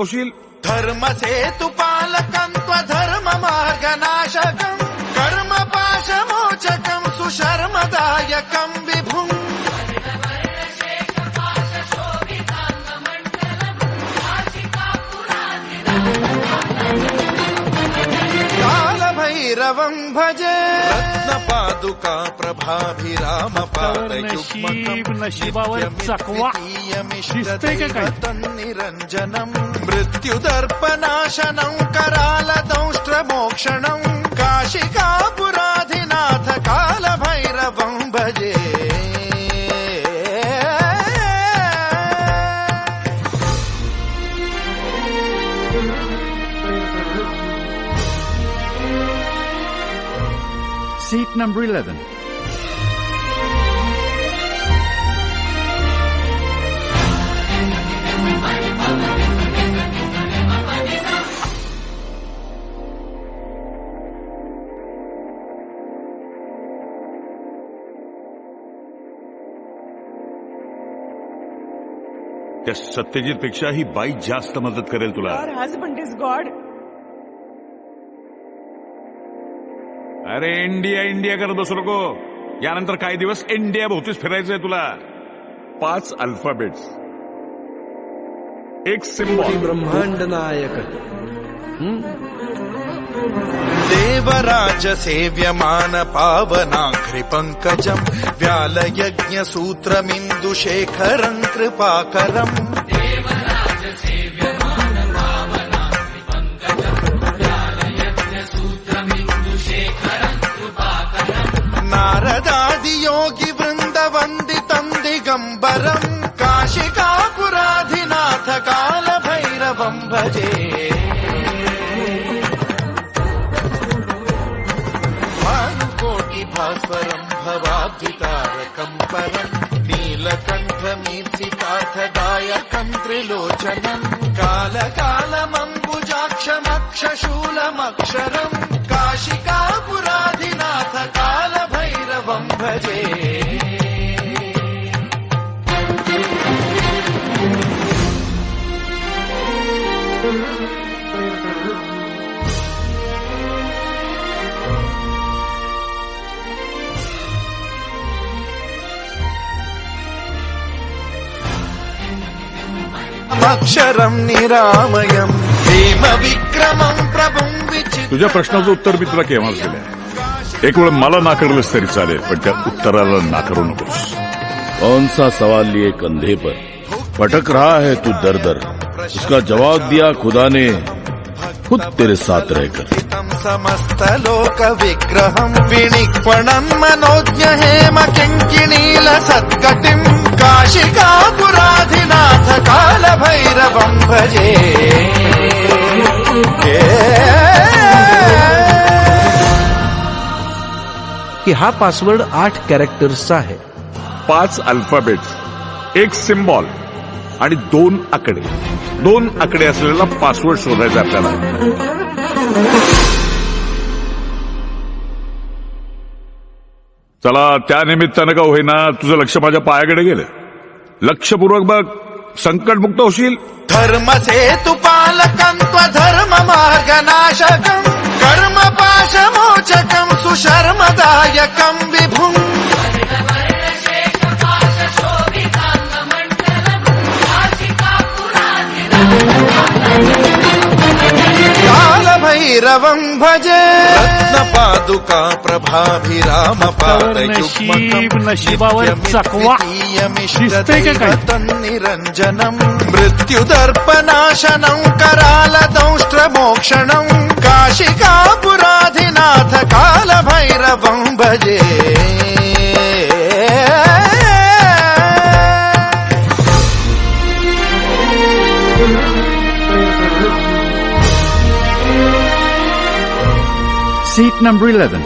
धर्म सेतु पालकं त्वधर्म मार्गनाशकं कर्म पाशमोचकं सुशर्मदायकं विभुं कालभैरवं भजे रत्नपादुका प्रभाभिराम निरंजनम मृत्युदर्पनाशनं करालदंष्ट्रमोक्षणं काशिकापुराधिनाथ कालभैरवं भजे Seat number 11. त्या सत्यजित पेक्षा ही बाई जास्त मदत करेल तुला. Our husband is God. अरे इंडिया इंडिया करत बसू नको. यानंतर काही दिवस इंडिया भोवतीच फिरायचंय तुला. 5 अल्फाबेट्स, एक सिंबॉल. ब्रह्मांड नायक देवराज सेव्यमान पावनाघ्रि पंकजं व्यालयज्ञ सूत्रमिन्दुशेखरं कृपाकरम् नारदादि योगी वृंद वंदितं दिगंबरं काशिकापुराधिनाथ काल भैरवं भजे भानुकोटि भास्वरं भवाब्धितारकं परं नीलकण्ठमीर्तिकाथ दायकं त्रिलोचनं कालकालमम्बुजाक्षमक्षशूलमक्षरं काशिकापुराधिनाथ काल भैरवं भजे अक्षरं निरामयं भीम विक्रमं प्रभुं विचित्रं. तुझ्या प्रश्नाचं उत्तर मी तुला केव्हाच दिलंय. एक वेळ मला नाकारलंस तरी चालेल, पण त्या उत्तराला नाकारू नकोस. कौन सा सवाल लिए कंधे पर भटक रहा है तू दर दर, उसका जवाब दिया खुदा ने खुद तेरे साथ रहकर. समस्त लोक विग्रहं विनिक्पणं मनोज्ञ हेम किङ्किणील सत्कटिं काशिकापुराधिनाथ काल भैरवं भजे. की हा पासवर्ड 8 कॅरेक्टर्सचा आहे. 5 अल्फाबेट्स, एक सिंबॉल आणि 2 आकडे. 2 आकडे असलेला पासवर्ड शोधायचा आपल्याला. चला, त्या निमित्तानं का होईना तुझं लक्ष माझ्या पायाकडे गेलं. लक्षपूर्वक बघ, संकटमुक्त होशील. धर्म सेतु पालकं त्वधर्म मार्गनाशकं कर्म पाशमोचकं सुशर्मदायकं विभुं कालभैरवं भजे रत्नपादुका प्रभाभिराम पादयुग्मं निरंजनं मृत्युदर्पनाशनं करालदंष्ट्रमोक्षणं काशिकापुराधिनाथ काल भैरवं भजे. Seat number 11.